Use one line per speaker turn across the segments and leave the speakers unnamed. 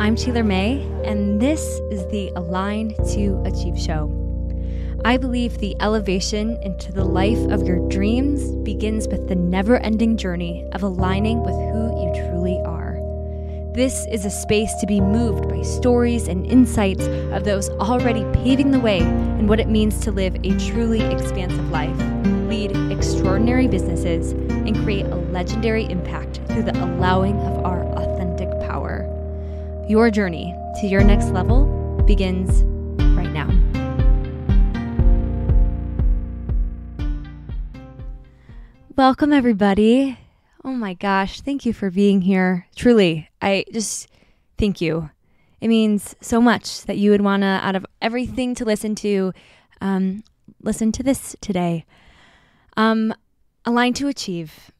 I'm Taylor May, and this is the Align to Achieve show. I believe the elevation into the life of your dreams begins with the never-ending journey of aligning with who you truly are. This is a space to be moved by stories and insights of those already paving the way in what it means to live a truly expansive life, lead extraordinary businesses, and create a legendary impact through the allowing of our authentic power. Your journey to your next level begins right now. Welcome, everybody. Oh my gosh, thank you for being here. Truly, I just thank you. It means so much that you would want to, out of everything to listen to this today. Align to Achieve.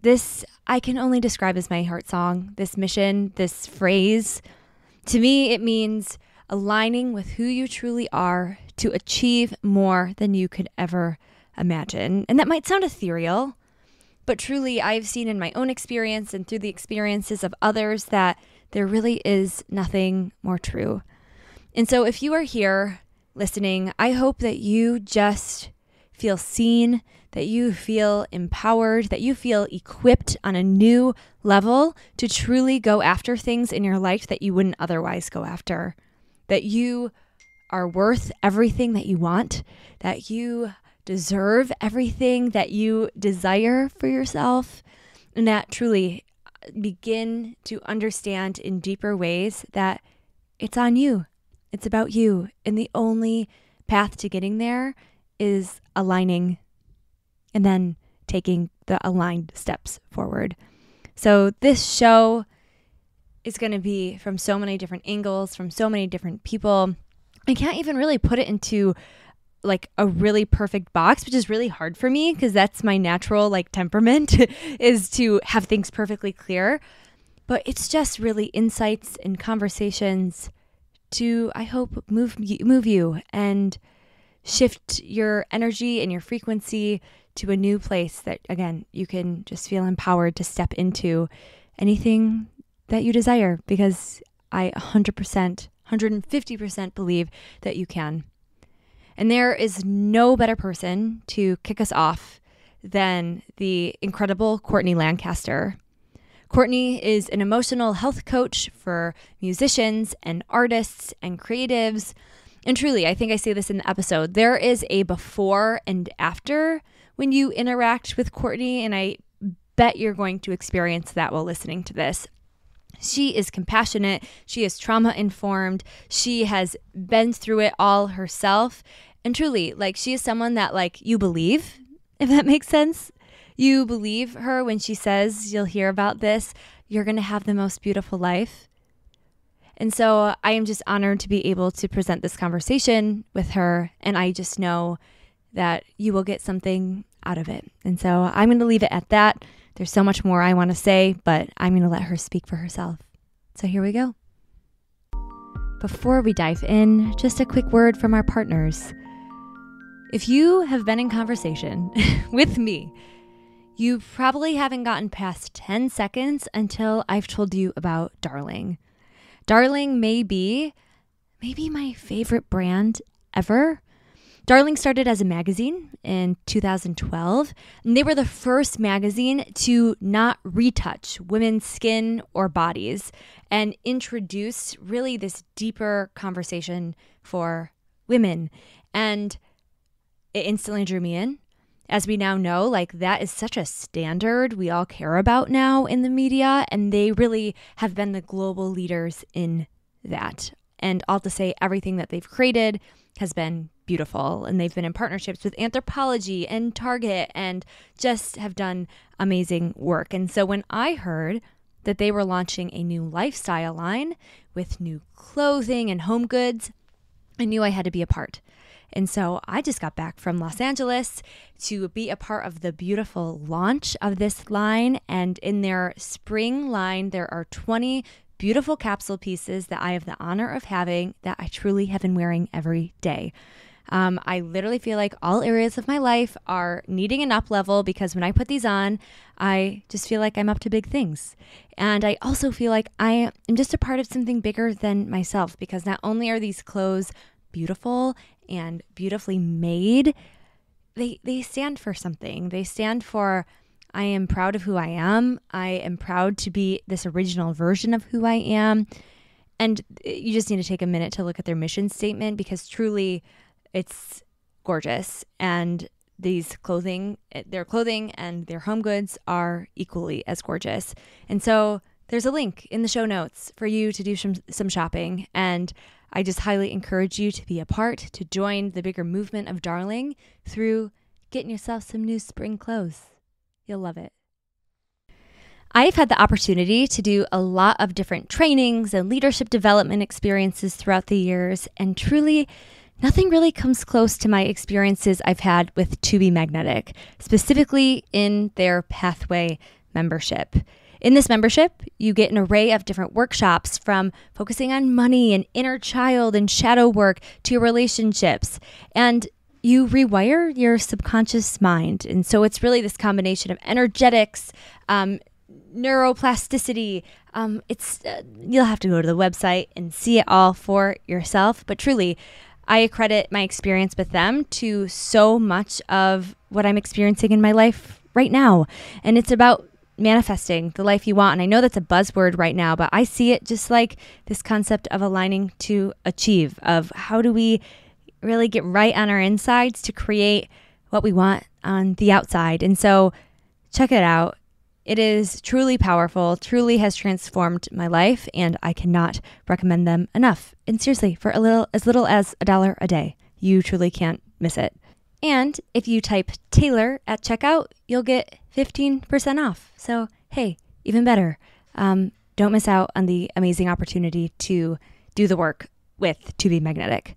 This I can only describe as my heart song, this mission, this phrase. To me, it means aligning with who you truly are to achieve more than you could ever imagine. And that might sound ethereal, but truly I've seen in my own experience and through the experiences of others that there really is nothing more true. And so if you are here listening, I hope that you just feel seen, that you feel empowered, that you feel equipped on a new level to truly go after things in your life that you wouldn't otherwise go after, that you are worth everything that you want, that you deserve everything that you desire for yourself, and that truly begin to understand in deeper ways that it's on you, it's about you, and the only path to getting there is aligning and then taking the aligned steps forward. So this show is going to be from so many different angles, from so many different people. I can't even really put it into like a really perfect box, which is really hard for me because that's my natural temperament is to have things perfectly clear. But it's just really insights and conversations to, I hope, move you and shift your energy and your frequency to a new place that, again, you can just feel empowered to step into anything that you desire, because I 100%, 150% believe that you can. And there is no better person to kick us off than the incredible Courtney Lancaster. Courtney is an emotional health coach for musicians and artists and creatives. And truly, I think I say this in the episode, there is a before and after when you interact with Courtney, and I bet you're going to experience that while listening to this. She is compassionate. She is trauma-informed. She has been through it all herself. And truly, she is someone that, you believe, if that makes sense. You believe her when she says, you'll hear about this, you're going to have the most beautiful life. And so I am just honored to be able to present this conversation with her. And I just know that you will get something out of it. And so I'm going to leave it at that. There's so much more I want to say, but I'm going to let her speak for herself. So here we go. Before we dive in, just a quick word from our partners. If you have been in conversation with me, you probably haven't gotten past 10 seconds until I've told you about Darling. Darling may be my favorite brand ever. Darling started as a magazine in 2012, and they were the first magazine to not retouch women's skin or bodies and introduce really this deeper conversation for women. And it instantly drew me in. As we now know, that is such a standard we all care about now in the media, and they really have been the global leaders in that. And all to say, everything that they've created has been beautiful, and they've been in partnerships with Anthropology and Target and just have done amazing work. And so when I heard that they were launching a new lifestyle line with new clothing and home goods, I knew I had to be a part. And so I just got back from Los Angeles to be a part of the beautiful launch of this line. And in their spring line, there are 20 beautiful capsule pieces that I have the honor of having that I truly have been wearing every day. I literally feel like all areas of my life are needing an up level because when I put these on, I just feel like I'm up to big things. And I also feel like I am just a part of something bigger than myself because not only are these clothes beautiful and beautifully made, they stand for something. They stand for I am proud of who I am. I am proud to be this original version of who I am. And you just need to take a minute to look at their mission statement because truly it's gorgeous. And their clothing and their home goods are equally as gorgeous. And so there's a link in the show notes for you to do some shopping. And I just highly encourage you to be a part, to join the bigger movement of darling through getting yourself some new spring clothes. You'll love it. I've had the opportunity to do a lot of different trainings and leadership development experiences throughout the years, and truly, nothing really comes close to my experiences I've had with To Be Magnetic, specifically in their Pathway membership. In this membership, you get an array of different workshops from focusing on money and inner child and shadow work to your relationships. And you rewire your subconscious mind. And so it's really this combination of energetics, neuroplasticity. You'll have to go to the website and see it all for yourself. But truly, I accredit my experience with them to so much of what I'm experiencing in my life right now. And it's about manifesting the life you want. And I know that's a buzzword right now, but I see it just like this concept of aligning to achieve, of how do we really get right on our insides to create what we want on the outside. And so check it out. It is truly powerful, truly has transformed my life, and I cannot recommend them enough. And seriously, for as little as $1 a day, you truly can't miss it. And if you type Taylor at checkout, you'll get 15% off. So, hey, even better. Don't miss out on the amazing opportunity to do the work with To Be Magnetic.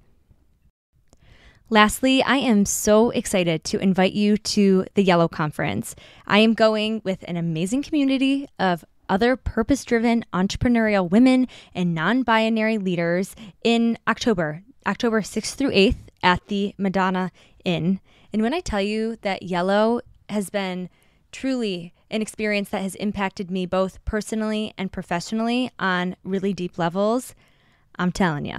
Lastly, I am so excited to invite you to the Yellow Conference. I am going with an amazing community of other purpose-driven entrepreneurial women and non-binary leaders in October 6th through 8th at the Madonna Inn. And when I tell you that Yellow has been truly an experience that has impacted me both personally and professionally on really deep levels, I'm telling you.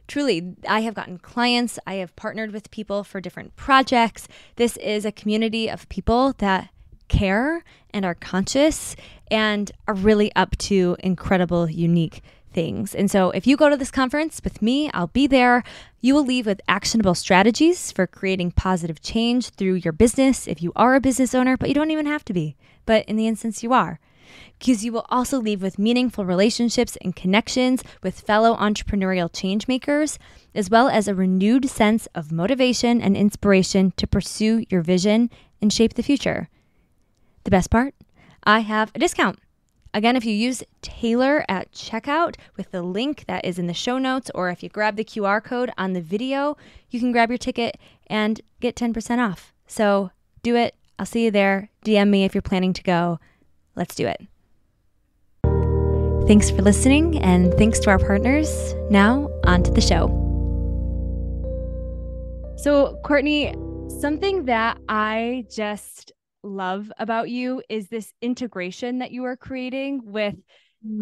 Truly, I have gotten clients. I have partnered with people for different projects. This is a community of people that care and are conscious and are really up to incredible, unique things. And so if you go to this conference with me, I'll be there. You will leave with actionable strategies for creating positive change through your business if you are a business owner, but you don't even have to be. But in the instance you are. Because you will also leave with meaningful relationships and connections with fellow entrepreneurial change makers, as well as a renewed sense of motivation and inspiration to pursue your vision and shape the future. The best part? I have a discount. Again, if you use Taylor at checkout with the link that is in the show notes, or if you grab the QR code on the video, you can grab your ticket and get 10% off. So do it. I'll see you there. DM me if you're planning to go. Let's do it. Thanks for listening, and thanks to our partners. Now, on to the show. So, Courtney, something that I just love about you is this integration that you are creating with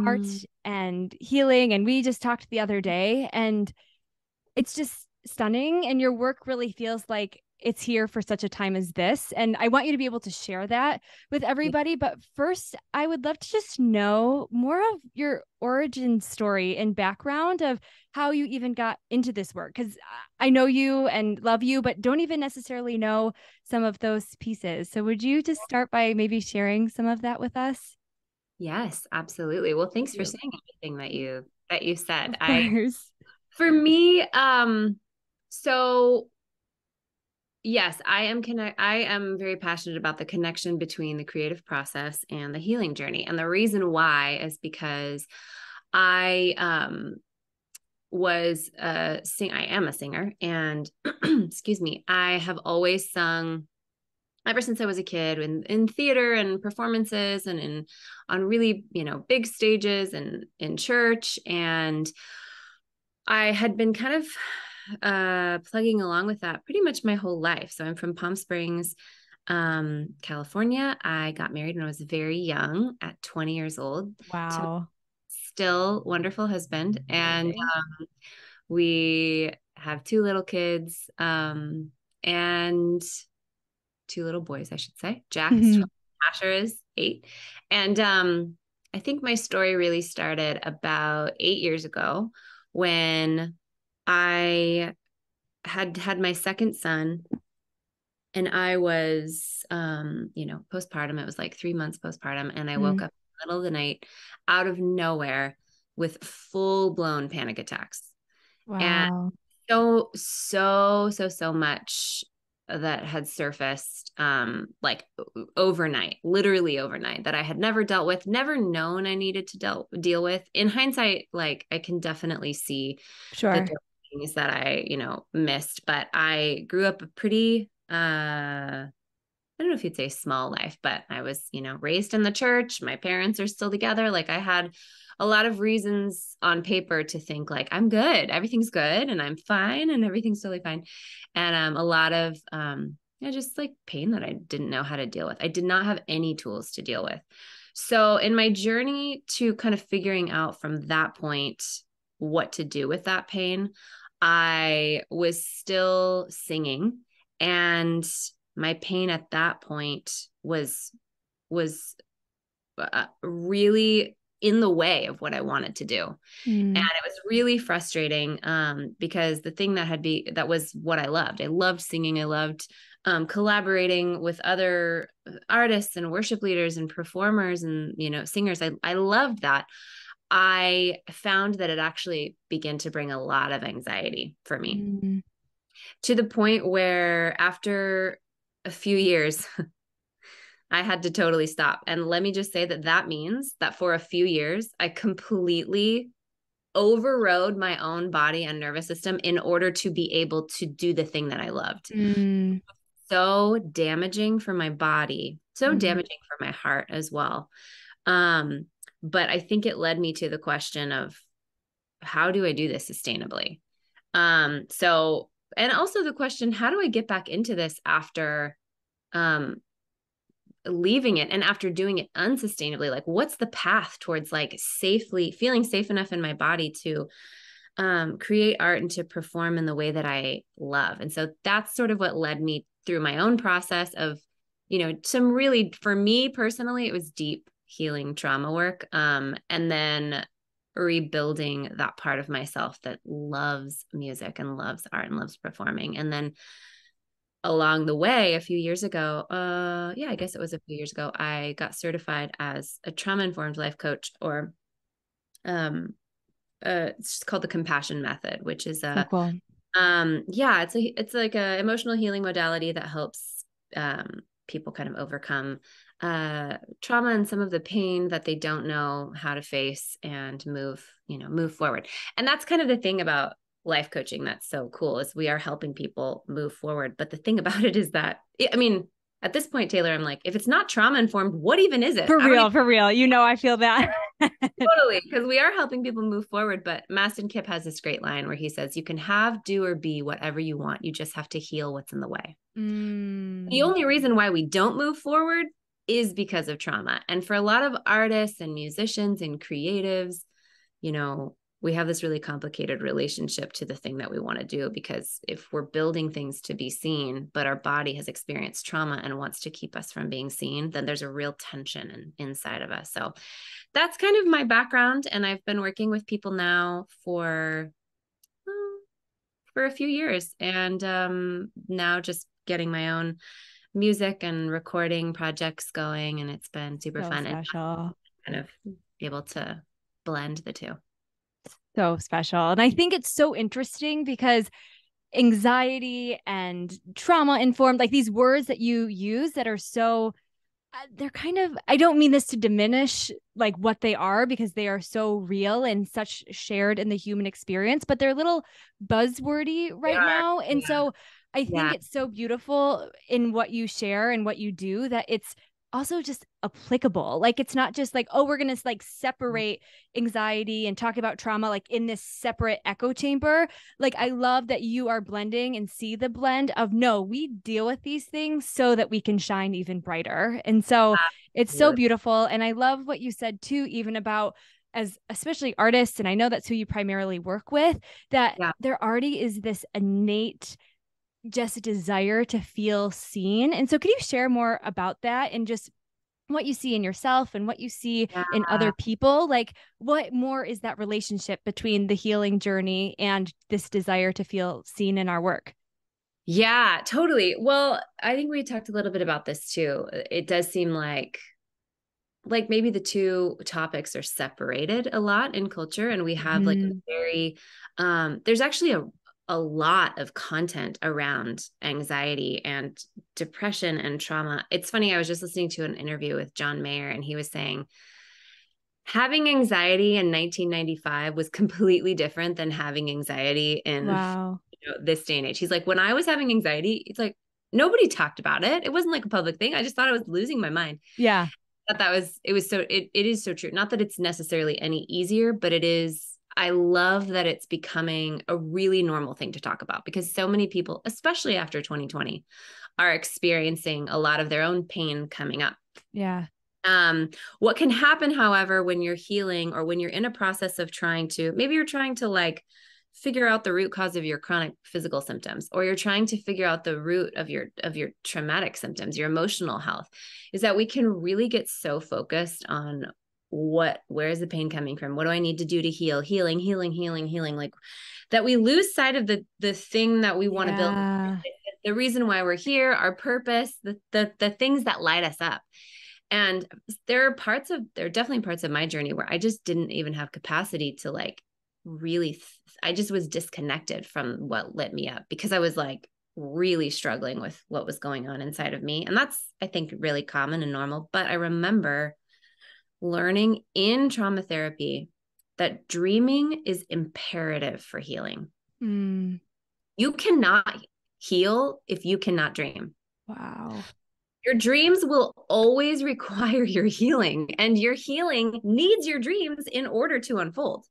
art and healing. And we just talked the other day, and it's just stunning. And your work really feels like it's here for such a time as this. And I want you to be able to share that with everybody. But first, I would love to just know more of your origin story and background of how you even got into this work. Because I know you and love you, but don't even necessarily know some of those pieces. So would you just start by maybe sharing some of that with us?
Yes, absolutely. Well, thanks for saying everything that you said.
Of course.
For me, so yes, I am very passionate about the connection between the creative process and the healing journey. And the reason why is because I I am a singer, and excuse me, I have always sung ever since I was a kid in theater and performances and on really, big stages and in church. And I had been kind of plugging along with that pretty much my whole life. So I'm from Palm Springs, California. I got married when I was very young at 20 years old to
Wow.
still wonderful husband. And
Amazing.
we have two little kids, and two little boys, I should say. Jack's 12, Asher is 8. And I think my story really started about 8 years ago when I had my second son, and I was, postpartum. It was like 3 months postpartum, and I woke
Mm.
up in the middle of the night out of nowhere with full blown panic attacks. And
Wow.
so much that had surfaced, like overnight, literally overnight, that I had never dealt with, never known I needed to deal with. In hindsight, like I can definitely see that
Sure.
there were things that I, missed, but I grew up a pretty I don't know if you'd say small life, but I was, raised in the church. My parents are still together. Like I had a lot of reasons on paper to think like I'm good, everything's good, and I'm fine, and everything's totally fine. And a lot of just like pain that I didn't know how to deal with. I did not have any tools to deal with. So in my journey to kind of figuring out from that point what to do with that pain, I was still singing, and my pain at that point was really in the way of what I wanted to do. And
Mm.
it was really frustrating, because the thing that was what I loved. I loved singing. I loved collaborating with other artists and worship leaders and performers and singers. I loved that. I found that it actually began to bring a lot of anxiety for me,
Mm.
to the point where after a few years, I had to totally stop. And let me just say that that means that for a few years, I completely overrode my own body and nervous system in order to be able to do the thing that I loved.
Mm.
So damaging for my body, so
Mm.
damaging for my heart as well. Um, but I think it led me to the question of how do I do this sustainably? So, and also the question, how do I get back into this after um leaving it and after doing it unsustainably? Like what's the path towards like safely feeling safe enough in my body to create art and to perform in the way that I love? And so that's sort of what led me through my own process of, some really, for me personally, it was deep healing trauma work. And then rebuilding that part of myself that loves music and loves art and loves performing. And then along the way, a few years ago, I guess it was a few years ago, I got certified as a trauma informed life coach, or it's just called the compassion method, which is
So cool.
it's like a emotional healing modality that helps people kind of overcome trauma and some of the pain that they don't know how to face and move forward. And that's kind of the thing about life coaching that's so cool, is we are helping people move forward. But the thing about it is that, I mean, at this point, Taylor, I'm like, if it's not trauma informed, what even is it?
For
I don't even
real, for real. I feel that.
Totally, because we are helping people move forward. But Mastin Kipp has this great line where he says, you can have, do, or be whatever you want. You just have to heal what's in the way. The
Mm.
only reason why we don't move forward is because of trauma. And for a lot of artists and musicians and creatives, we have this really complicated relationship to the thing that we want to do, because if we're building things to be seen, but our body has experienced trauma and wants to keep us from being seen, then there's a real tension inside of us. So that's kind of my background. And I've been working with people now for a few years, and now just getting my own music and recording projects going, and it's been super
So
fun and
special.
kind of able to blend the two.
So special. And I think it's so interesting because anxiety and trauma informed, like these words that you use that are so, they're kind of, I don't mean this to diminish like what they are, because they are so real and such shared in the human experience, but they're a little buzzwordy
They
right
are.
now. And
Yeah.
so I think
Yeah.
it's so beautiful in what you share and what you do, that it's also just applicable. Like it's not just like, oh, we're going to like separate anxiety and talk about trauma like in this separate echo chamber. Like I love that you are blending and see the blend of no, we deal with these things so that we can shine even brighter. And so it's so
Absolutely.
beautiful. And I love what you said too, even about as especially artists, and I know that's who you primarily work with, that
Yeah.
there already is this innate just desire to feel seen. And so could you share more about that and just what you see in yourself and what you see in other
Yeah.
people? Like what more is that relationship between the healing journey and this desire to feel seen in our work?
Yeah, totally. Well, I think we talked a little bit about this too. It does seem like maybe the two topics are separated a lot in culture, and we have like a
Mm-hmm.
very there's actually a lot of content around anxiety and depression and trauma. It's funny, I was just listening to an interview with John Mayer, and he was saying having anxiety in 1995 was completely different than having anxiety in
Wow.
this day and age. He's like, when I was having anxiety, it's like nobody talked about it. It wasn't like a public thing. I just thought I was losing my mind.
Yeah.
That was it was so it is so true. Not that it's necessarily any easier, but it is. I love that it's becoming a really normal thing to talk about because so many people, especially after 2020, are experiencing a lot of their own pain coming up.
Yeah.
What can happen, however, when you're healing or when you're in a process of trying to, maybe you're trying to like figure out the root cause of your chronic physical symptoms, or you're trying to figure out the root of your traumatic symptoms, your emotional health, is that we can really get so focused on where is the pain coming from? What do I need to do to heal? Healing, like that we lose sight of the thing that we want to build,
Yeah.
the reason why we're here, our purpose, the things that light us up. And there are definitely parts of my journey where I just didn't even have capacity to like really, I just was disconnected from what lit me up because I was like really struggling with what was going on inside of me. And that's, I think, really common and normal. But I remember learning in trauma therapy that dreaming is imperative for healing.
Mm.
You cannot heal if you cannot dream.
Wow.
Your dreams will always require your healing, and your healing needs your dreams in order to unfold.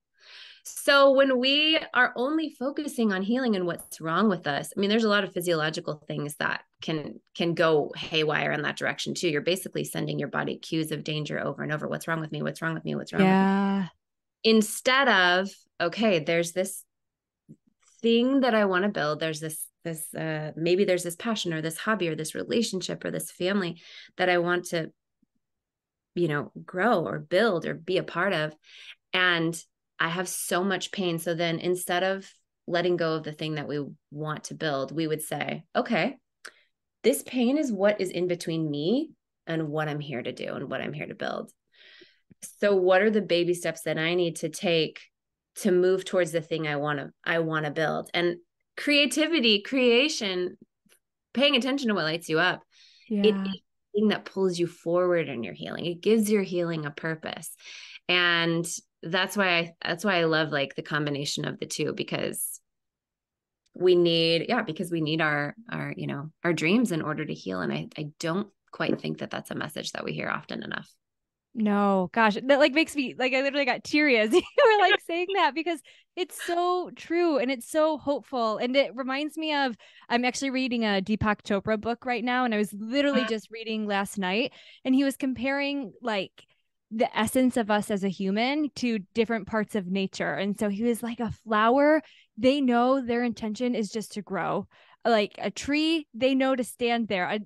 So when we are only focusing on healing and what's wrong with us, I mean, there's a lot of physiological things that can go haywire in that direction too. You're basically sending your body cues of danger over and over. What's wrong with me? What's wrong with me? What's wrong with me?
Yeah.
Instead of, okay, there's this thing that I want to build. There's this maybe there's this passion or this hobby or this relationship or this family that I want to, grow or build or be a part of. And I have so much pain. So then instead of letting go of the thing that we want to build, we would say, okay, this pain is what is in between me and what I'm here to do and what I'm here to build. So what are the baby steps that I need to take to move towards the thing I want to build? And creativity, creation, paying attention to what lights you up, it is
Yeah.
the thing that pulls you forward in your healing. It gives your healing a purpose. And that's why I love like the combination of the two, because we need our dreams in order to heal. And I don't quite think that that's a message that we hear often enough.
No, gosh, that like makes me like I literally got teary as you were like saying that because it's so true and it's so hopeful. And it reminds me of I'm actually reading a Deepak Chopra book right now, and I was literally just reading last night, and he was comparing like the essence of us as a human to different parts of nature. And so he was like a flower, they know their intention is just to grow. Like a tree, they know to stand there.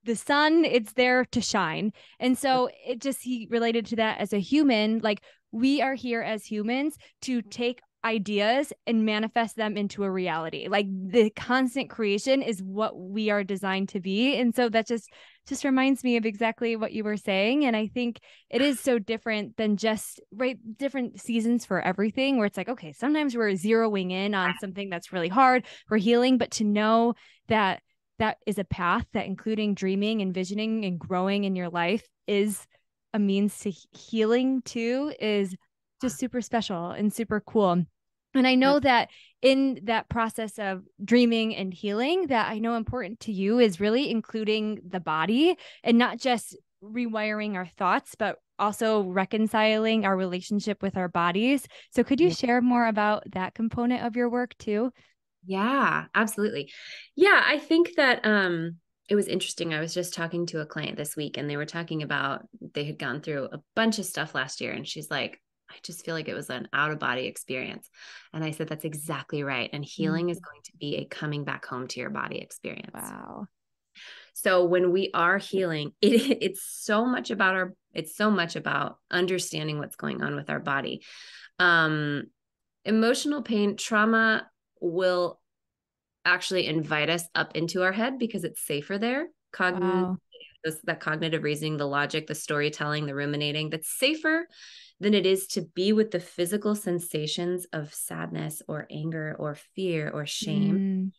The sun, it's there to shine. And so it just, he related to that as a human, like we are here as humans to take ideas and manifest them into a reality. Like the constant creation is what we are designed to be. And so that just reminds me of exactly what you were saying. And I think it is so different than just right different seasons for everything where it's like, okay, sometimes we're zeroing in on something that's really hard for healing, but to know that that is a path that including dreaming, envisioning, and growing in your life is a means to healing too is just super special and super cool. And I know that in that process of dreaming and healing, that I know important to you is really including the body and not just rewiring our thoughts, but also reconciling our relationship with our bodies. So could you
Yeah.
share more about that component of your work too?
Yeah, absolutely. Yeah, I think that it was interesting. I was just talking to a client this week and they were talking about they had gone through a bunch of stuff last year and she's like, I just feel like it was an out of body experience. And I said, that's exactly right. And
Mm.
healing is going to be a coming back home to your body experience.
Wow.
So when we are healing, it's so much about understanding what's going on with our body. Um, Emotional pain, trauma will actually invite us up into our head because it's safer there.
Wow.
That cognitive reasoning, the logic, the storytelling, the ruminating, that's safer than it is to be with the physical sensations of sadness or anger or fear or shame.
Mm.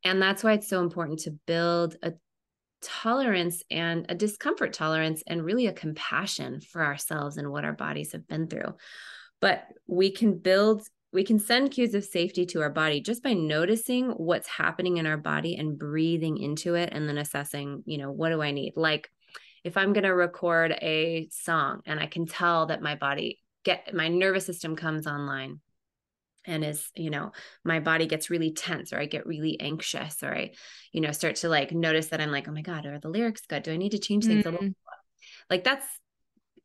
And that's why it's so important to build a tolerance and a discomfort tolerance and really a compassion for ourselves and what our bodies have been through. But we can send cues of safety to our body just by noticing what's happening in our body and breathing into it and then assessing, what do I need? Like if I'm going to record a song and I can tell that my nervous system comes online and my body gets really tense or I get really anxious or I start to like notice that I'm like, oh my god, are the lyrics good, do I need to change things a little?
Mm.
Like that's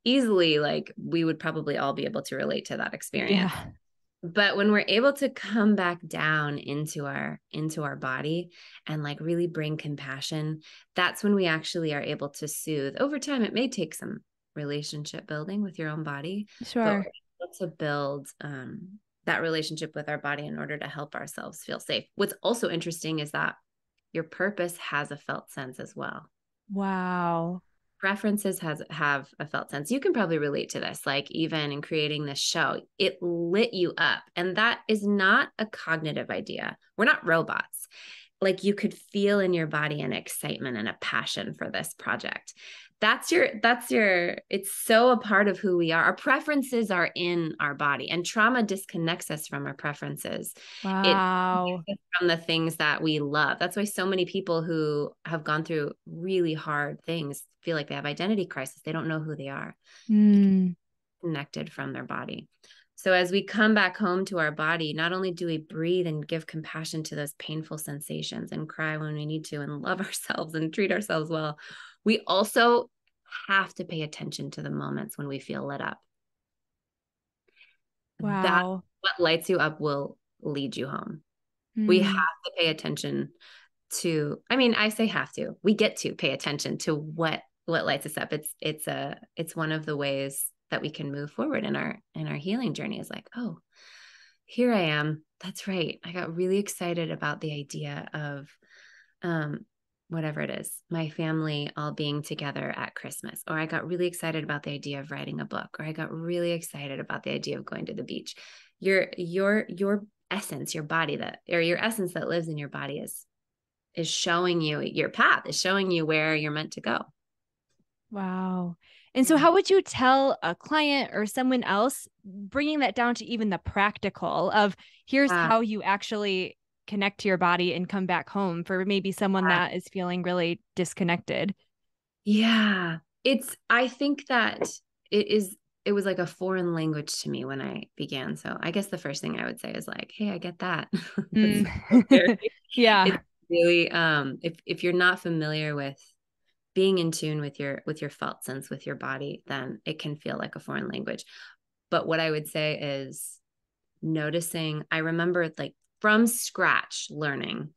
easily, like we would probably all be able to relate to that experience.
Yeah.
But when we're able to come back down into our body and like really bring compassion, that's when we actually are able to soothe. Over time it may take some relationship building with your own body, but
Sure.
we're able to build that relationship with our body in order to help ourselves feel safe. What's also interesting is that your purpose has a felt sense as well.
Wow.
Preferences have a felt sense. You can probably relate to this. Like even in creating this show, it lit you up. And that is not a cognitive idea. We're not robots. Like you could feel in your body an excitement and a passion for this project. It's so a part of who we are. Our preferences are in our body, and trauma disconnects us from our preferences. It
Wow.
from the things that we love. That's why so many people who have gone through really hard things feel like they have identity crisis. They don't know who they are,
Mm.
connected from their body. So as we come back home to our body, not only do we breathe and give compassion to those painful sensations and cry when we need to and love ourselves and treat ourselves well, we also have to pay attention to the moments when we feel lit up. That
Wow.
what lights you up will lead you home. We have
Mm.
to pay attention to, I mean, I say have to, we get to pay attention to what lights us up. It's one of the ways that we can move forward in our healing journey, is like, oh, here I am. That's right. I got really excited about the idea of um whatever it is, my family all being together at Christmas, or I got really excited about the idea of writing a book, or I got really excited about the idea of going to the beach. Your essence, your body that, or your essence that lives in your body is showing you your path, is showing you where you're meant to go.
Wow. And so,
Yeah.
how would you tell a client or someone else, bringing that down to even the practical of here's
Uh,
how you actually connect to your body and come back home for maybe someone that is feeling really disconnected?
yeah. I think that it was like a foreign language to me when I began. So I guess the first thing I would say is like, hey, I get that. That's
Mm.
so scary. It's
Yeah.
really if you're not familiar with being in tune with your felt sense, with your body, then it can feel like a foreign language. But what I would say is noticing, I remember like from scratch learning,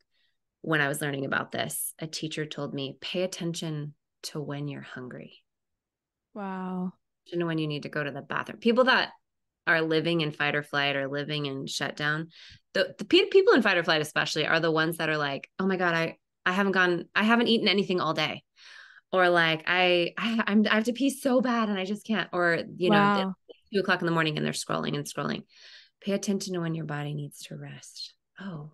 when I was learning about this, a teacher told me, pay attention to when you're hungry,
Wow.
to know when you need to go to the bathroom. People that are living in fight or flight or living in shutdown, the people in fight or flight especially are the ones that are like, oh my God, I haven't eaten anything all day. Or like I have to pee so bad and I just can't. Or
Wow.
2 o'clock in the morning and they're scrolling and scrolling. Pay attention to when your body needs to rest. Oh,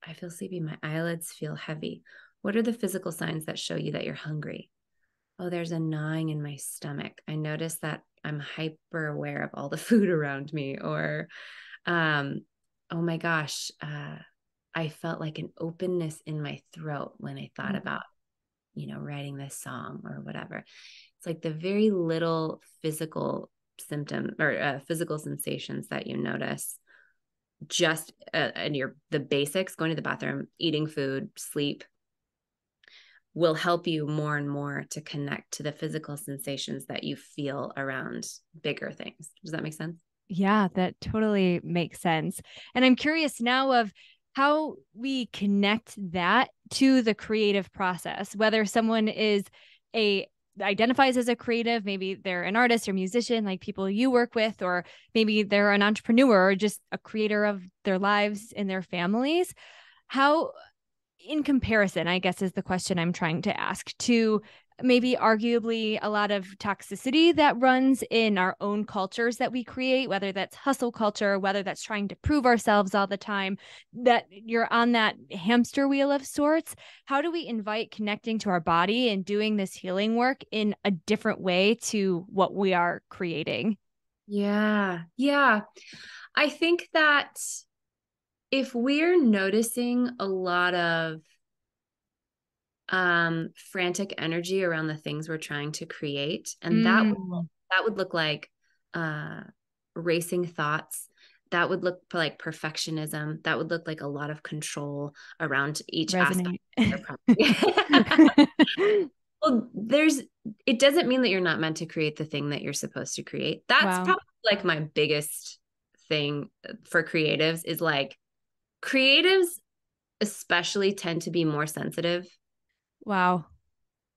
I feel sleepy. My eyelids feel heavy. What are the physical signs that show you that you're hungry? Oh, there's a gnawing in my stomach. I notice that I'm hyper aware of all the food around me. Or, um, oh my gosh, I felt like an openness in my throat when I thought
Mm.
about writing this song or whatever. It's like the very little physical symptom or physical sensations that you notice just and the basics, going to the bathroom, eating food, sleep, will help you more and more to connect to the physical sensations that you feel around bigger things. Does that make sense?
Yeah, that totally makes sense. And I'm curious now of how we connect that to the creative process, whether someone is a identifies as a creative, maybe they're an artist or musician like people you work with, or maybe they're an entrepreneur or just a creator of their lives and their families. How, in comparison, I guess is the question I'm trying to ask, to maybe arguably a lot of toxicity that runs in our own cultures that we create, whether that's hustle culture, whether that's trying to prove ourselves all the time, that you're on that hamster wheel of sorts. How do we invite connecting to our body and doing this healing work in a different way to what we are creating?
Yeah. Yeah. I think that if we're noticing a lot of frantic energy around the things we're trying to create, and
Mm,
that would look like uh racing thoughts, that would look like perfectionism, that would look like a lot of control around each aspect
resonate.
of their project. Well, it doesn't mean that you're not meant to create the thing that you're supposed to create. That's
Wow.
probably like my biggest thing for creatives is like creatives especially tend to be more sensitive,
Wow.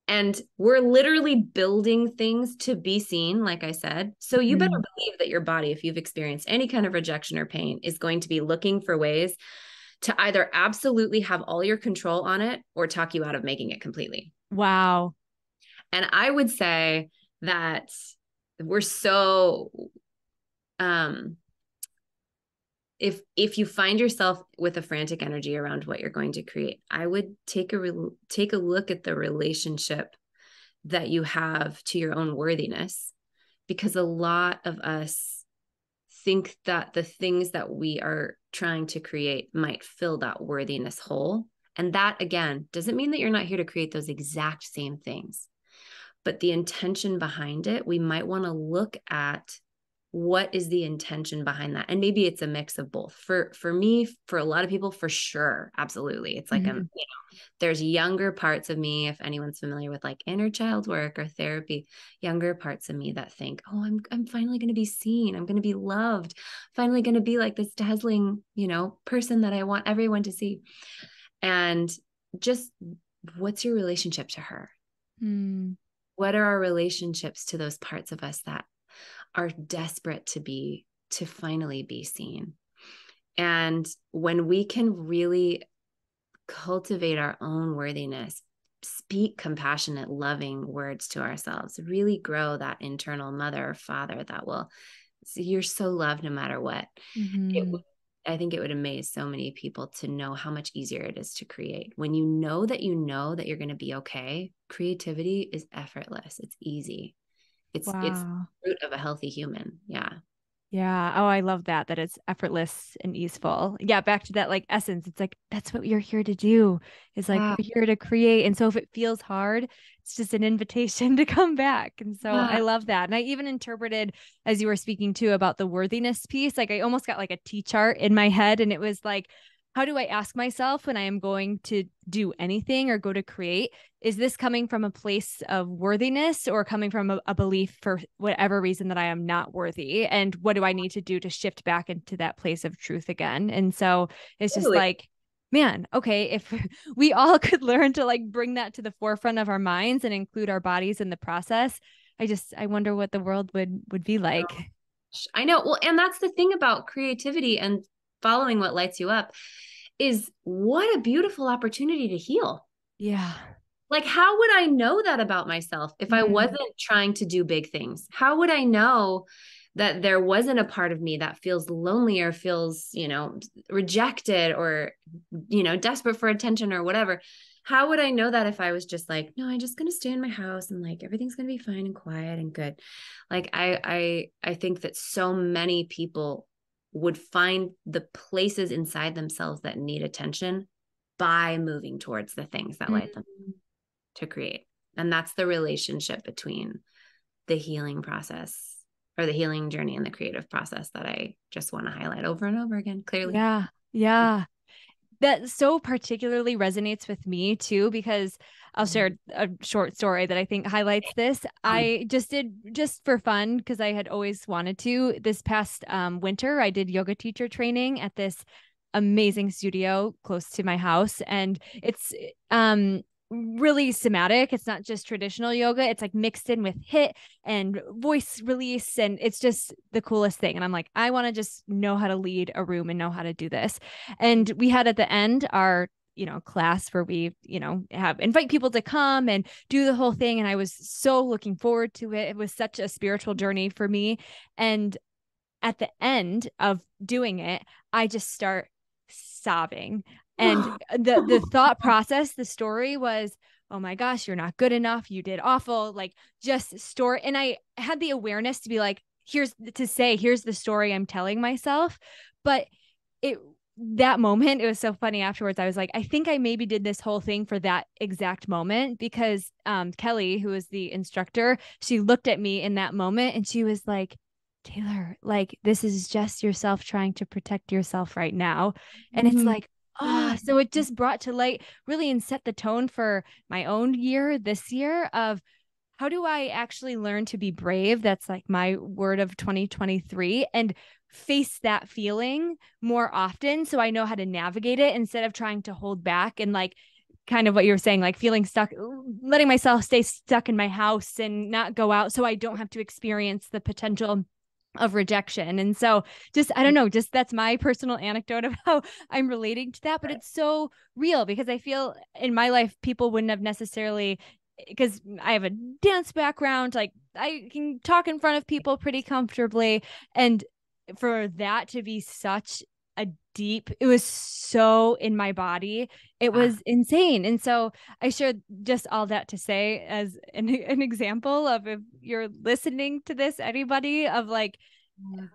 and we're literally building things to be seen, like I said. So you better
Mm,
believe that your body, if you've experienced any kind of rejection or pain, is going to be looking for ways to either absolutely have all your control on it or talk you out of making it completely.
wow.
And I would say that we're so um if you find yourself with a frantic energy around what you're going to create, I would take a look at the relationship that you have to your own worthiness, because a lot of us think that the things that we are trying to create might fill that worthiness hole. And that, again, doesn't mean that you're not here to create those exact same things, but the intention behind it, we might want to look at what is the intention behind that. And maybe it's a mix of both. For me, for a lot of people, for sure, absolutely. It's like
Mhm.
there's younger parts of me, if anyone's familiar with like inner child work or therapy, younger parts of me that think, oh, I'm finally going to be seen, I'm going to be loved, finally going to be like this dazzling, person that I want everyone to see. And just, what's your relationship to her?
Mm,
What are our relationships to those parts of us that are desperate to finally be seen? And when we can really cultivate our own worthiness, speak compassionate, loving words to ourselves, really grow that internal mother or father that will, you're so loved no matter what.
mhm.
I think it would amaze so many people to know how much easier it is to create. When you know that you're going to be okay, creativity is effortless. It's easy. It's the
Wow.
root of a healthy human. Yeah.
Yeah. Oh, I love that, that it's effortless and easeful. Yeah. Back to that like essence. It's like, that's what you're here to do, is like,
Yeah.
we're here to create. And so if it feels hard, it's just an invitation to come back. And so I
Yeah.
love that. And I even interpreted, as you were speaking too, about the worthiness piece, like I almost got like a T chart in my head. And it was like, how do I ask myself when I am going to do anything or go to create? Is this coming from a place of worthiness or coming from a belief for whatever reason that I am not worthy? And what do I need to do to shift back into that place of truth again? And so it's just
Totally.
like, man, okay, if we all could learn to like bring that to the forefront of our minds and include our bodies in the process, I wonder what the world would be like.
I know. Well, and that's the thing about creativity and following what lights you up, is what a beautiful opportunity to heal.
Yeah.
Like, how would I know that about myself if I
Mm,
wasn't trying to do big things? How would I know that there wasn't a part of me that feels lonely or feels, rejected or, desperate for attention or whatever? How would I know that if I was just like, no, I'm just going to stay in my house and like everything's going to be fine and quiet and good? Like, I think that so many people would find the places inside themselves that need attention by moving towards the things that light them.
mm.
to create. And that's the relationship between the healing process or the healing journey and the creative process that I just want to highlight over and over again, clearly.
Yeah. Yeah. That so particularly resonates with me too, because I'll share a short story that I think highlights this. I just did, just for fun, because I had always wanted to. This past winter, I did yoga teacher training at this amazing studio close to my house. And it's really somatic. It's not just traditional yoga, it's like mixed in with HIIT and voice release. And it's just the coolest thing. And I'm like, I want to just know how to lead a room and know how to do this. And we had at the end our class where we have invite people to come and do the whole thing, and I was so looking forward to it. It was such a spiritual journey for me. And at the end of doing it, I just start sobbing. And the thought process, the story was, oh my gosh, you're not good enough, you did awful, like just story. And I had the awareness to be like, here's the story I'm telling myself. But it that moment, it was so funny afterwards. I was like, I think I maybe did this whole thing for that exact moment, because Kelly, who was the instructor, she looked at me in that moment and she was like, Taylor, like, this is just yourself trying to protect yourself right now. And it's like, oh, so it just brought to light really and set the tone for my own year this year of how do I actually learn to be brave? That's like my word of 2023, and face that feeling more often so I know how to navigate it instead of trying to hold back and like kind of what you're saying, like feeling stuck, letting myself stay stuck in my house and not go out so I don't have to experience the potential of rejection. And so just, I don't know, just that's my personal anecdote of how I'm relating to that, but it's so real because I feel in my life, people wouldn't have necessarily, because I have a dance background, like I can talk in front of people pretty comfortably. And for that to be such a deep, it was so in my body, it was insane. And so I shared just all that to say as an example of, if you're listening to this, anybody, of like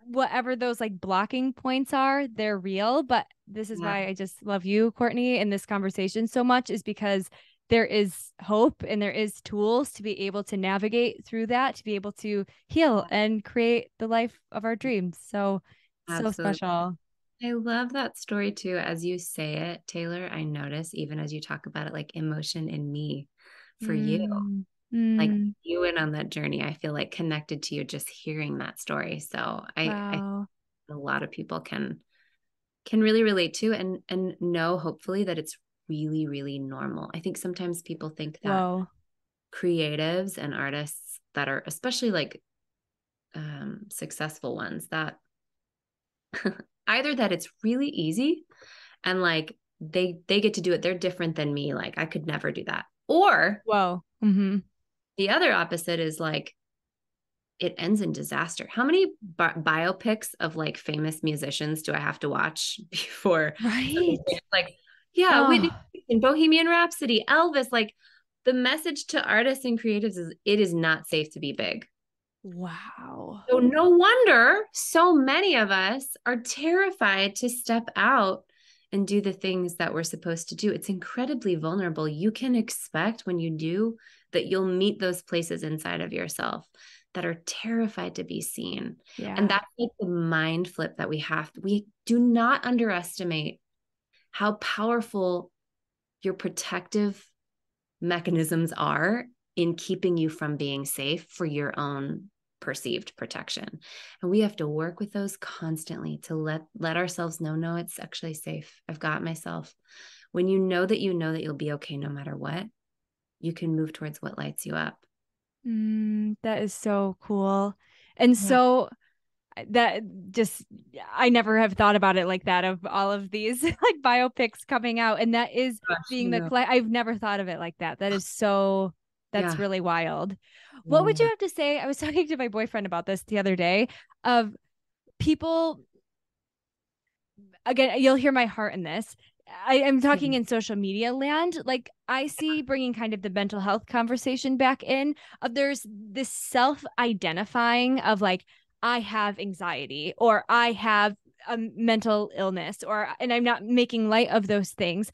whatever those like blocking points are, they're real. But this is why I just love you, Courtney, in this conversation so much, is because there is hope and there is tools to be able to navigate through that, to be able to heal and create the life of our dreams. So, so
Absolutely.
special.
I love that story too. As you say it, Taylor, I notice even as you talk about it, like emotion in me for you,
Mm,
like
mm,
you went on that journey. I feel like connected to you just hearing that story. So I
wow.
a lot of people can really relate to and know hopefully that it's really, really normal. I think sometimes people think that
Whoa.
creatives and artists that are especially like successful ones, that either that it's really easy and like they get to do it, they're different than me, like I could never do that, or
Whoa. Mm-hmm.
the other opposite is like it ends in disaster. How many biopics of like famous musicians do I have to watch before
Right.
like yeah, Whitney
Oh,
Houston, Bohemian Rhapsody, Elvis, like the message to artists and creatives is it is not safe to be big.
wow.
So no wonder so many of us are terrified to step out and do the things that we're supposed to do. It's incredibly vulnerable. You can expect when you do that you'll meet those places inside of yourself that are terrified to be seen. And
Yeah.
that's like the mind flip that we have. We do not underestimate how powerful your protective mechanisms are in keeping you from being safe for your own perceived protection. And we have to work with those constantly to let ourselves know, no, it's actually safe. I've got myself. When you know that you'll be okay no matter what, you can move towards what lights you up.
That is so cool. And
Yeah.
so that just, I never have thought about it like that, of all of these like biopics coming out. And that is
Gosh,
being the, I've never thought of it like that. That is so, that's
yeah.
really wild. What would you
Yeah.
have to say? I was talking to my boyfriend about this the other day, of people, again, you'll hear my heart in this. I am talking in social media land. Like I see bringing kind of the mental health conversation back in, of there's this self-identifying of like, I have anxiety or I have a mental illness, or, and I'm not making light of those things.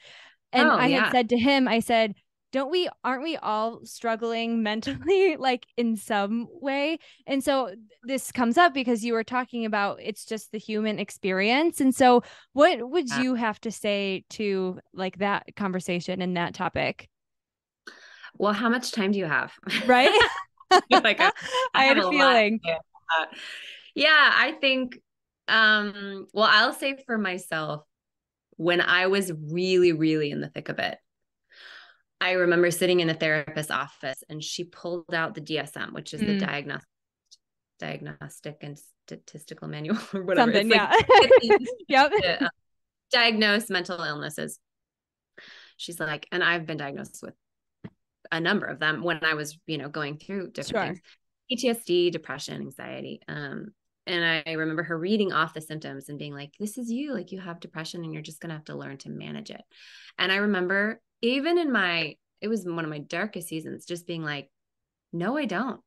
And
Oh,
I had
yeah.
said to him, I said, aren't we all struggling mentally, like in some way? And so this comes up because you were talking about it's just the human experience. And so what would you have to say to like that conversation and that topic?
Well, how much time do you have?
Right?
Like I
I had
have
a
a lot.
feeling.
Yeah, I think well, I'll say for myself, when I was really, really in the thick of it, I remember sitting in a therapist's office and she pulled out the DSM, which is the diagnostic and statistical manual or whatever.
Something,
It's like
yeah. Yep.
to diagnose mental illnesses. She's like, and I've been diagnosed with a number of them when I was, going through different
Sure.
things, PTSD, depression, anxiety. And I remember her reading off the symptoms and being like, this is you, like you have depression and you're just going to have to learn to manage it. And I remember even it was one of my darkest seasons, just being like, no, I don't.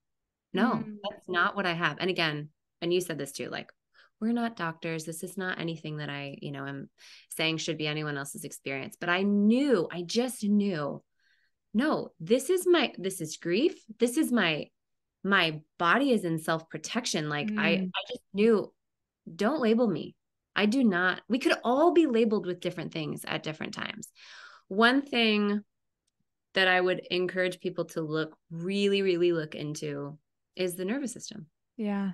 No, that's not what I have. And again, and you said this too, like, we're not doctors. This is not anything that I, am saying should be anyone else's experience. But I just knew, no, this is grief. This is my body is in self-protection. Like I just knew, don't label me. I do not, we could all be labeled with different things at different times. One thing that I would encourage people to really, really look into is the nervous system.
Yeah.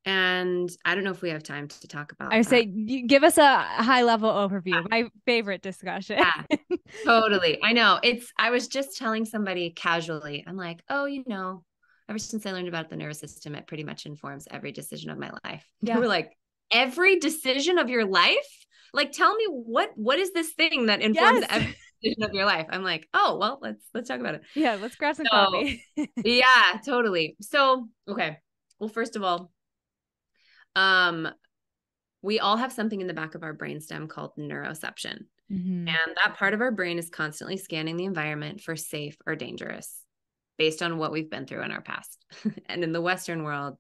And I don't know if we have time to talk about
I say,
that.
give us a high level overview. My favorite discussion.
Yeah, totally. I know. I was just telling somebody casually, I'm like, oh, ever since I learned about the nervous system, it pretty much informs every decision of my life. They
Yeah.
were like, every decision of your life? Like, tell me what is this thing that informs every decision of your life? I'm like, oh, well, let's talk about it.
Yeah, let's grab some
So,
coffee.
yeah, totally. So, okay. Well, first of all, we all have something in the back of our brainstem called neuroception. And that part of our brain is constantly scanning the environment for safe or dangerous based on what we've been through in our past. And in the Western world,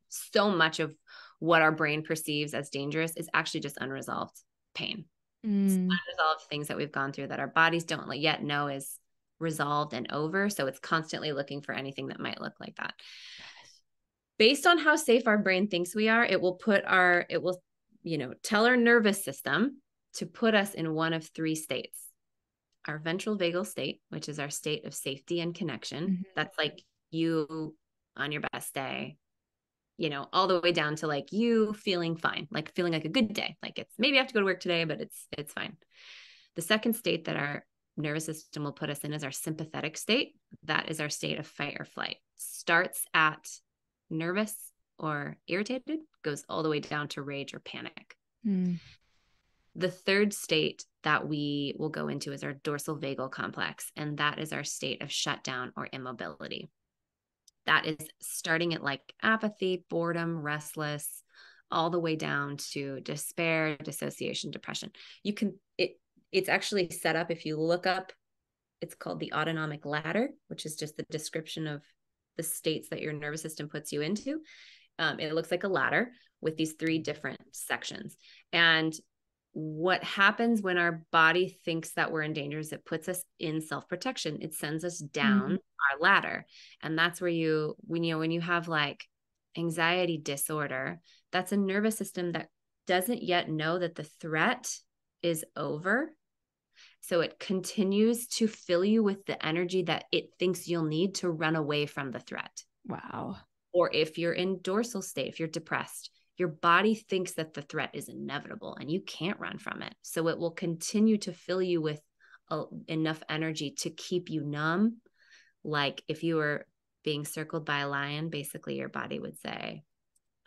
so much of what our brain perceives as dangerous is actually just unresolved pain. It's unresolved things that we've gone through that our bodies don't yet know is resolved and over. So it's constantly looking for anything that might look like that. Based on how safe our brain thinks we are, it will tell our nervous system to put us in one of three states. Our ventral vagal state, which is our state of safety and connection. That's like you on your best day, all the way down to like you feeling fine, like feeling like a good day. Like it's maybe I have to go to work today, but it's fine. The second state that our nervous system will put us in is our sympathetic state. That is our state of fight or flight. Starts at nervous or irritated, goes all the way down to rage or panic. The third state that we will go into is our dorsal vagal complex, and that is our state of shutdown or immobility. That is starting at like apathy, boredom, restless, all the way down to despair, dissociation, depression. It's actually set up, if you look up, it's called the autonomic ladder, which is just the description of the states that your nervous system puts you into. It looks like a ladder with these three different sections. And what happens when our body thinks that we're in danger is it puts us in self-protection. It sends us down our ladder. And that's where when you have like anxiety disorder, that's a nervous system that doesn't yet know that the threat is over. So it continues to fill you with the energy that it thinks you'll need to run away from the threat.
Wow.
Or if you're in dorsal state, if you're depressed, your body thinks that the threat is inevitable and you can't run from it. So it will continue to fill you with enough energy to keep you numb. Like if you were being circled by a lion, basically your body would say,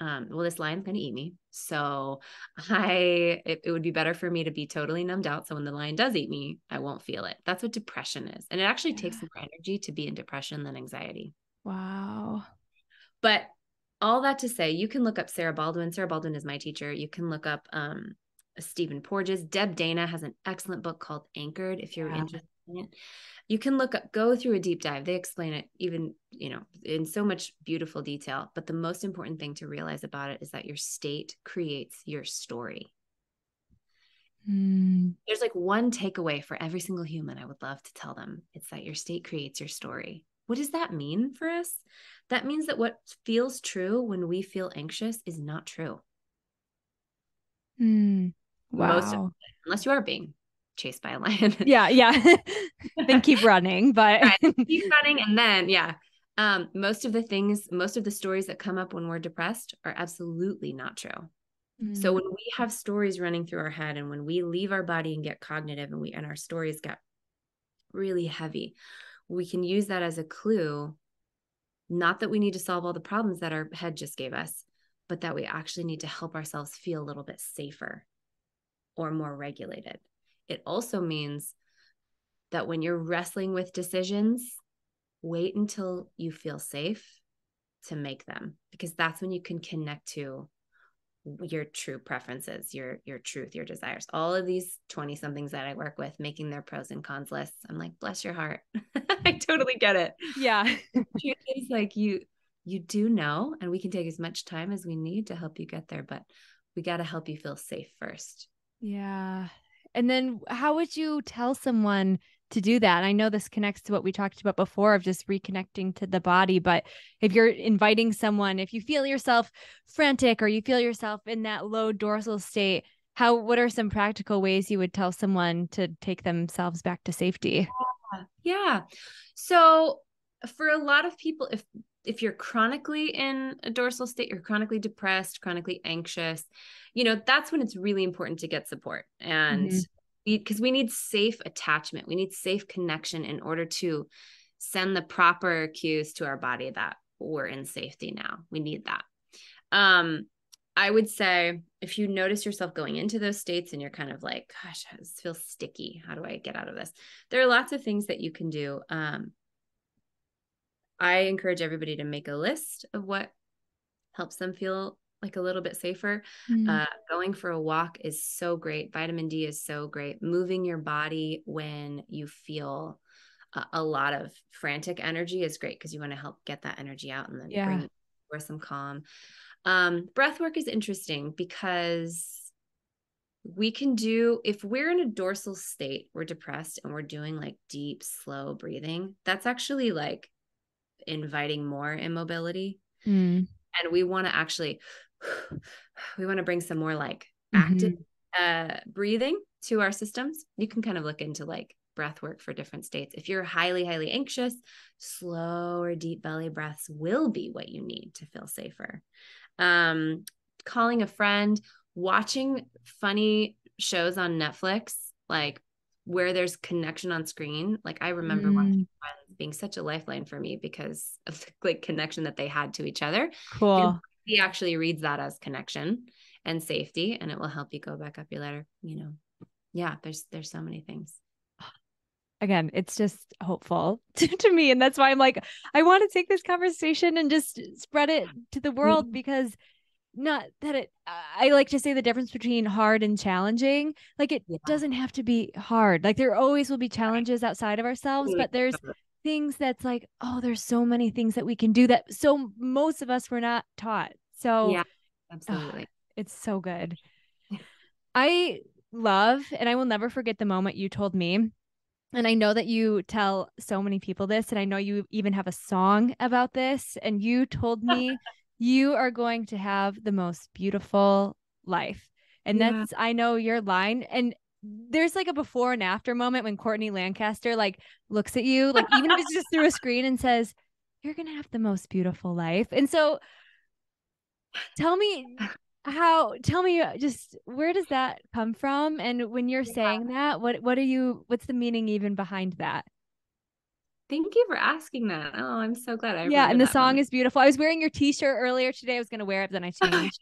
well, this lion's going to eat me. So it would be better for me to be totally numbed out. So when the lion does eat me, I won't feel it. That's what depression is. And it actually takes more energy to be in depression than anxiety.
Wow.
But all that to say, you can look up Sarah Baldwin. Sarah Baldwin is my teacher. You can look up Stephen Porges. Deb Dana has an excellent book called Anchored, if you're interested in it. You can go through a deep dive. They explain it even, in so much beautiful detail. But the most important thing to realize about it is that your state creates your story. There's like one takeaway for every single human I would love to tell them. It's that your state creates your story. What does that mean for us? That means that what feels true when we feel anxious is not true.
Mm.
Most of
Wow.
it, unless you are being chased by a lion.
Yeah, yeah. Then keep running, but
Right. Keep running. And then, yeah, most of the things, most of the stories that come up when we're depressed are absolutely not true. So
Mm.
when we have stories running through our head and when we leave our body and get cognitive and our stories get really heavy, we can use that as a clue, not that we need to solve all the problems that our head just gave us, but that we actually need to help ourselves feel a little bit safer or more regulated. It also means that when you're wrestling with decisions, wait until you feel safe to make them, because that's when you can connect to your true preferences, your truth, your desires. All of these 20 somethings that I work with making their pros and cons lists. I'm like, bless your heart. I totally get it.
Yeah.
Truth is, like, you do know, and we can take as much time as we need to help you get there, but we got to help you feel safe first.
Yeah. And then how would you tell someone to do that? I know this connects to what we talked about before of just reconnecting to the body, but if you're inviting someone, if you feel yourself frantic or you feel yourself in that low dorsal state, what are some practical ways you would tell someone to take themselves back to safety?
Yeah. So for a lot of people, if you're chronically in a dorsal state, you're chronically depressed, chronically anxious, that's when it's really important to get support. And
Mm-hmm.
because we need safe attachment, we need safe connection in order to send the proper cues to our body that we're in safety now. We need that. Um, I would say if you notice yourself going into those states and you're kind of like, gosh, this feels sticky. How do I get out of this? There are lots of things that you can do. I encourage everybody to make a list of what helps them feel like a little bit safer.
Mm.
Going for a walk is so great. Vitamin D is so great. Moving your body when you feel a lot of frantic energy is great because you want to help get that energy out and then
Yeah.
bring for some calm. Breath work is interesting because we can do, if we're in a dorsal state, we're depressed and we're doing like deep, slow breathing, that's actually like inviting more immobility.
Mm.
And we want to actually, we want to bring some more like active
Mm-hmm.
breathing to our systems. You can kind of look into like breath work for different states. If you're highly, highly anxious, slow or deep belly breaths will be what you need to feel safer. um, Calling a friend, watching funny shows on Netflix, like where there's connection on screen. Like I remember watching
Mm.
Friends being such a lifeline for me because of the like connection that they had to each other. Your
Cool.
body actually reads that as connection and safety, and it will help you go back up your ladder. Yeah, there's so many things.
Again, it's just hopeful to me. And that's why I'm like, I want to take this conversation and just spread it to the world because not that I like to say the difference between hard and challenging. Like it
Yeah.
doesn't have to be hard. Like there always will be challenges outside of ourselves, but there's things that's like, oh, there's so many things that we can do that so most of us were not taught. So
Yeah,
oh,
absolutely.
it's so good. I love, and I will never forget the moment you told me. And I know that you tell so many people this, and I know you even have a song about this. And you told me you are going to have the most beautiful life. And
Yeah.
that's, I know your line. And there's like a before and after moment when Courtney Lancaster like looks at you, like even if it's just through a screen and says, you're going to have the most beautiful life. And so tell me tell me just where does that come from? And when you're saying that, what's the meaning even behind that?
Thank you for asking that. Oh, I'm so glad I
Yeah,
remember
and the
that
song
moment.
is beautiful. I was wearing your t-shirt earlier today. I was going to wear it, but then I changed.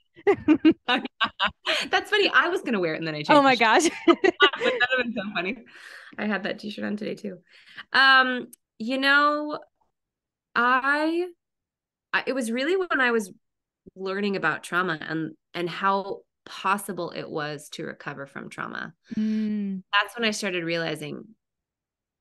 That's funny. I was gonna wear it and then I
Oh my
changed.
gosh.
But that would have been so funny. I had that t-shirt on today too. Um, you know, I, it was really when I was learning about trauma and how possible it was to recover from trauma.
Mm,
That's when I started realizing,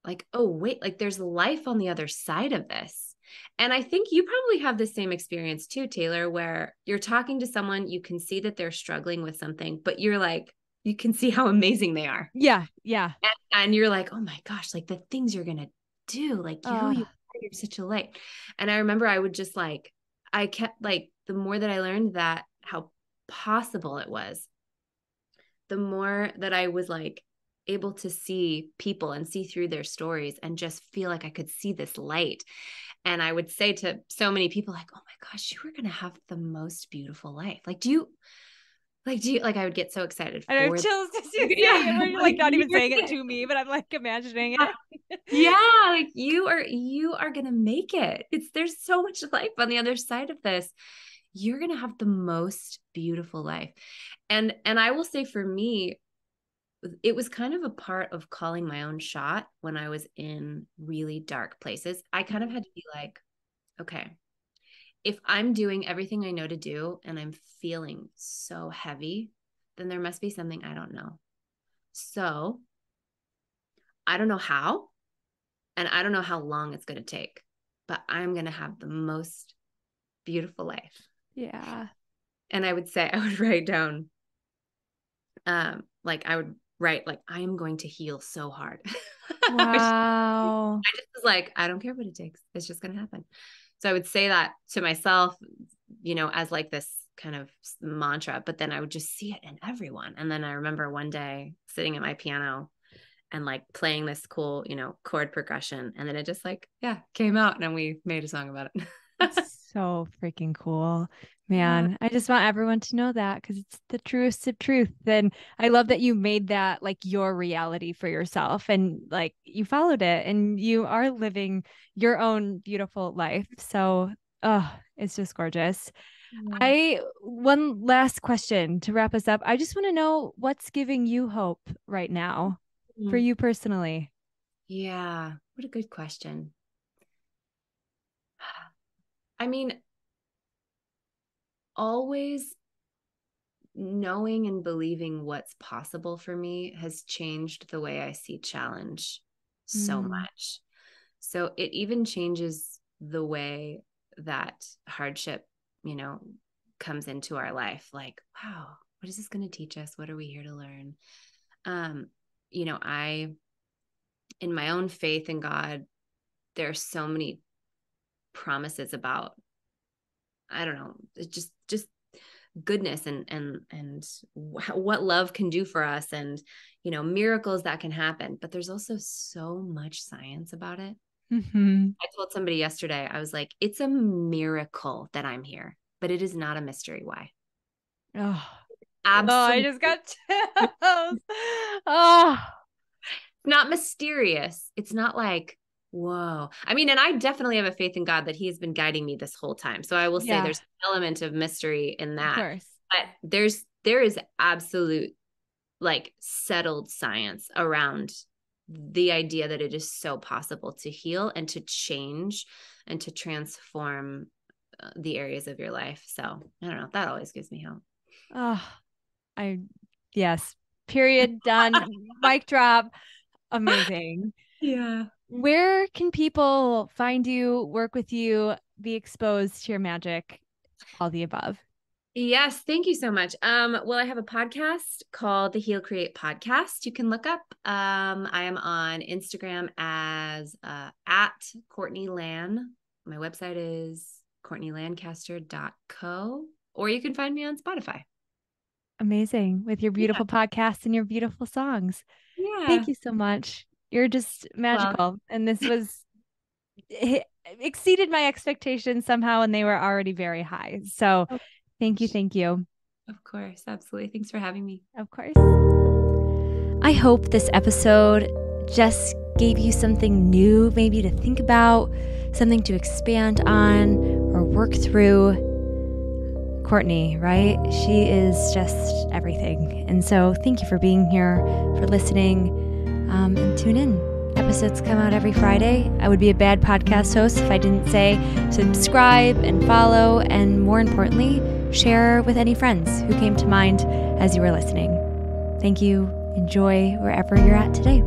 like, oh wait, like there's life on the other side of this. And I think you probably have the same experience too, Taylor, where you're talking to someone, you can see that they're struggling with something, but you're like, you can see how amazing they are.
Yeah. Yeah.
And you're like, oh my gosh, like the things you're going to do, like who you are, you're such a light. And I remember I would just like, I kept like, the more that I learned that how possible it was, the more that I was like able to see people and see through their stories and just feel like I could see this light. And I would say to so many people like, oh my gosh, you are going to have the most beautiful life. Like, I would get so excited
I have
for
chills to say
yeah,
it. We're like not even saying it to me, but I'm like imagining it.
Yeah, like you are gonna make it. There's so much life on the other side of this. You're gonna have the most beautiful life. And I will say for me, it was kind of a part of calling my own shot when I was in really dark places. I kind of had to be like, okay, if I'm doing everything I know to do and I'm feeling so heavy, then there must be something I don't know. So I don't know how, and I don't know how long it's going to take, but I'm going to have the most beautiful life.
Yeah.
And I would say, I would write down, like I would write, like, I am going to heal so hard.
Wow.
I just was like, I don't care what it takes. It's just going to happen. So I would say that to myself, as like this kind of mantra, but then I would just see it in everyone. And then I remember one day sitting at my piano and like playing this cool, chord progression. And then it just like, came out and we made a song about it.
That's so freaking cool, man. I just want everyone to know that because it's the truest of truth. And I love that you made that like your reality for yourself and like you followed it and you are living your own beautiful life. So, it's just gorgeous. One last question to wrap us up. I just want to know what's giving you hope right now for you personally.
Yeah. What a good question. I mean, always knowing and believing what's possible for me has changed the way I see challenge so much. So it even changes the way that hardship, comes into our life. Like, wow, what is this going to teach us? What are we here to learn? In my own faith in God, there are so many promises about, I don't know, just goodness and what love can do for us and, miracles that can happen. But there's also so much science about it. I told somebody yesterday, I was like, it's a miracle that I'm here, but it is not a mystery why.
Oh,
Absolutely.
I just got chills. Oh,
Not mysterious. It's not like, whoa. I mean, and I definitely have a faith in God that he has been guiding me this whole time. So I will say there's an element of mystery in that.
Of course.
But there is absolute like settled science around the idea that it is so possible to heal and to change and to transform the areas of your life. So I don't know. That always gives me hope.
Oh, yes. Period. Done. Mic drop. Amazing.
Yeah.
Where can people find you, work with you, be exposed to your magic, all the above?
Yes, thank you so much. Well, I have a podcast called the Heal Create Podcast. You can look up. I am on Instagram as at Courtney Lan. My website is courtneylancaster.co, or you can find me on Spotify.
Amazing. With your beautiful podcast and your beautiful songs.
Yeah.
Thank you so much. You're just magical. And this it exceeded my expectations somehow, and they were already very high. So thank you. Thank you.
Of course. Absolutely. Thanks for having me.
Of course. I hope this episode just gave you something new, maybe to think about, something to expand on or work through. Courtney, right? She is just everything. And so thank you for being here, for listening, and tune in. Episodes come out every Friday. I would be a bad podcast host if I didn't say subscribe and follow, and more importantly, share with any friends who came to mind as you were listening. Thank you. Enjoy wherever you're at today.